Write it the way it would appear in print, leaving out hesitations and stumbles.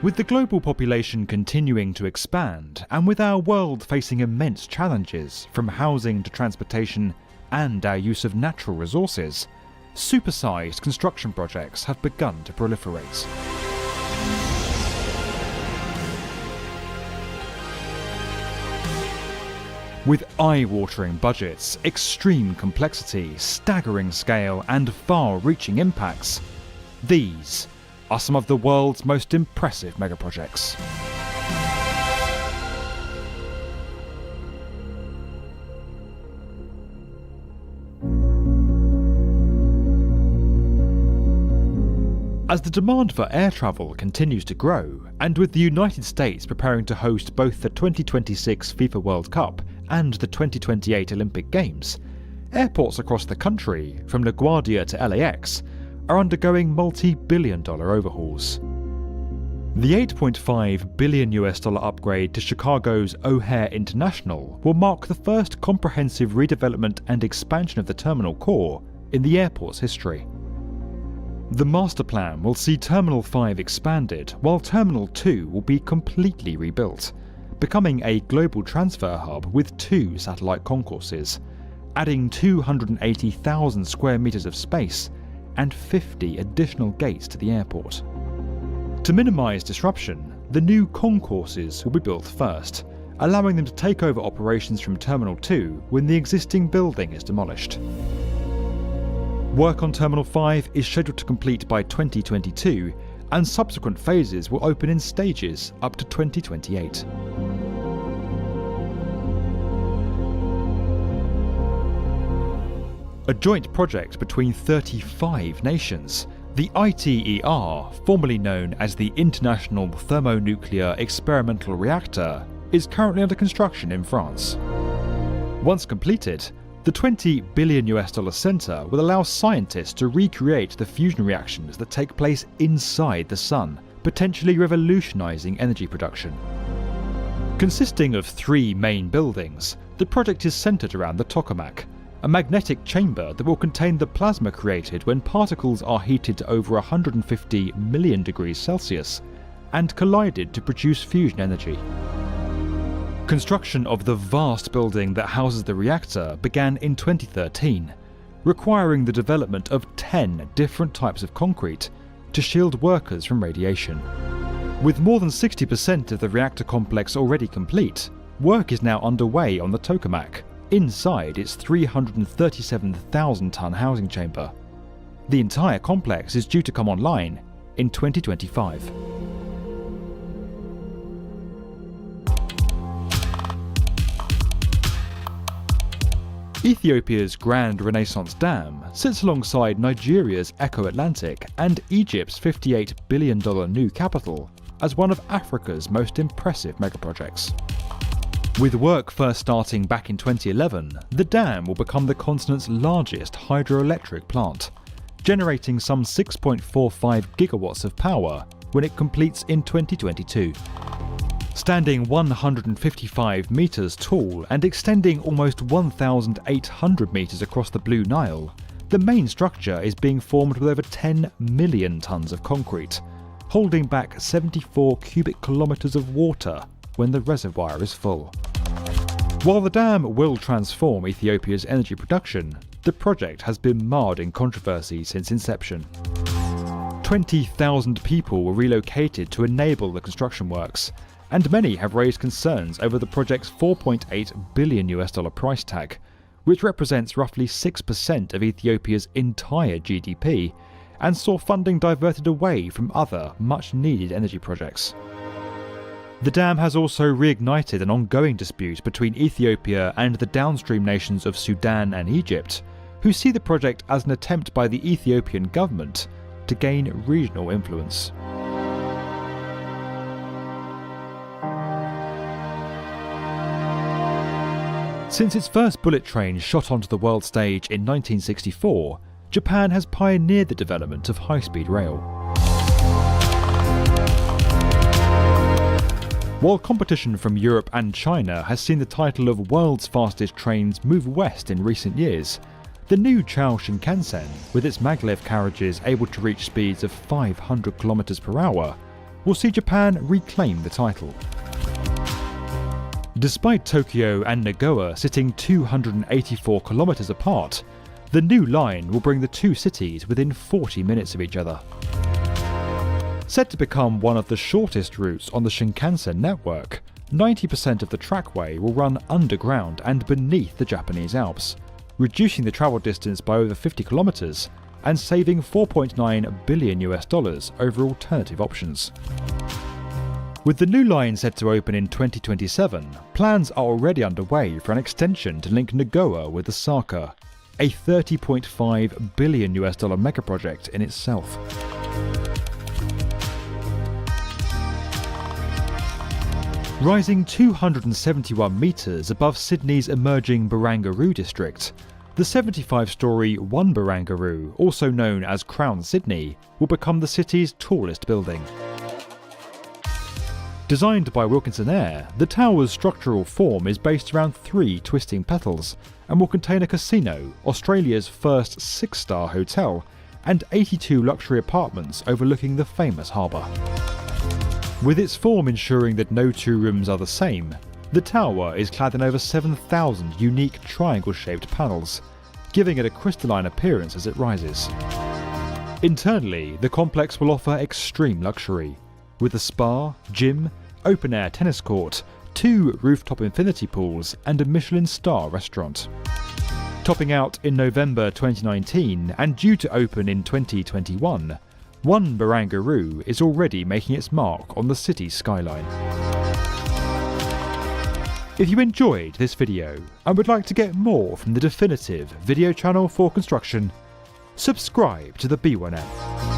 With the global population continuing to expand, and with our world facing immense challenges from housing to transportation and our use of natural resources, supersized construction projects have begun to proliferate. With eye-watering budgets, extreme complexity, staggering scale, and far-reaching impacts, these are some of the world's most impressive megaprojects. As the demand for air travel continues to grow, and with the United States preparing to host both the 2026 FIFA World Cup and the 2028 Olympic Games, airports across the country, from LaGuardia to LAX, are undergoing multi-billion-dollar overhauls. The $8.5 billion upgrade to Chicago's O'Hare International will mark the first comprehensive redevelopment and expansion of the terminal core in the airport's history. The master plan will see Terminal 5 expanded, while Terminal 2 will be completely rebuilt, becoming a global transfer hub with 2 satellite concourses, adding 280,000 square meters of space and 50 additional gates to the airport. To minimise disruption, the new concourses will be built first, allowing them to take over operations from Terminal 2 when the existing building is demolished. Work on Terminal 5 is scheduled to complete by 2022, and subsequent phases will open in stages up to 2028. A joint project between 35 nations, the ITER, formerly known as the International Thermonuclear Experimental Reactor, is currently under construction in France. Once completed, the $20 billion centre will allow scientists to recreate the fusion reactions that take place inside the Sun, potentially revolutionising energy production. Consisting of 3 main buildings, the project is centred around the tokamak, a magnetic chamber that will contain the plasma created when particles are heated to over 150 million degrees Celsius and collided to produce fusion energy. Construction of the vast building that houses the reactor began in 2013, requiring the development of 10 different types of concrete to shield workers from radiation. With more than 60% of the reactor complex already complete, work is now underway on the tokamak, inside its 337,000-ton housing chamber. The entire complex is due to come online in 2025. Ethiopia's Grand Renaissance Dam sits alongside Nigeria's Echo Atlantic and Egypt's $58 billion new capital as one of Africa's most impressive megaprojects. With work first starting back in 2011, the dam will become the continent's largest hydroelectric plant, generating some 6.45 gigawatts of power when it completes in 2022. Standing 155 metres tall and extending almost 1,800 metres across the Blue Nile, the main structure is being formed with over 10 million tonnes of concrete, holding back 74 cubic kilometres of water when the reservoir is full. While the dam will transform Ethiopia's energy production, the project has been marred in controversy since inception. 20,000 people were relocated to enable the construction works, and many have raised concerns over the project's $4.8 billion price tag, which represents roughly 6% of Ethiopia's entire GDP, and saw funding diverted away from other much-needed energy projects. The dam has also reignited an ongoing dispute between Ethiopia and the downstream nations of Sudan and Egypt, who see the project as an attempt by the Ethiopian government to gain regional influence. Since its first bullet train shot onto the world stage in 1964, Japan has pioneered the development of high-speed rail. While competition from Europe and China has seen the title of world's fastest trains move west in recent years, the new Chao Shinkansen, with its maglev carriages able to reach speeds of 500 km per hour, will see Japan reclaim the title. Despite Tokyo and Nagoya sitting 284 kilometers apart, the new line will bring the two cities within 40 minutes of each other. Set to become one of the shortest routes on the Shinkansen network, 90% of the trackway will run underground and beneath the Japanese Alps, reducing the travel distance by over 50 kilometers and saving $4.9 billion over alternative options. With the new line set to open in 2027, plans are already underway for an extension to link Nagoya with Osaka, a $30.5 billion mega project in itself. Rising 271 metres above Sydney's emerging Barangaroo district, the 75-storey One Barangaroo, also known as Crown Sydney, will become the city's tallest building. Designed by Wilkinson Eyre, the tower's structural form is based around 3 twisting petals and will contain a casino, Australia's first 6-star hotel, and 82 luxury apartments overlooking the famous harbour. With its form ensuring that no two rooms are the same, the tower is clad in over 7,000 unique triangle-shaped panels, giving it a crystalline appearance as it rises. Internally, the complex will offer extreme luxury, with a spa, gym, open-air tennis court, 2 rooftop infinity pools and a Michelin star restaurant. Topping out in November 2019 and due to open in 2021, One Barangaroo is already making its mark on the city's skyline. If you enjoyed this video and would like to get more from the definitive video channel for construction, subscribe to the B1M.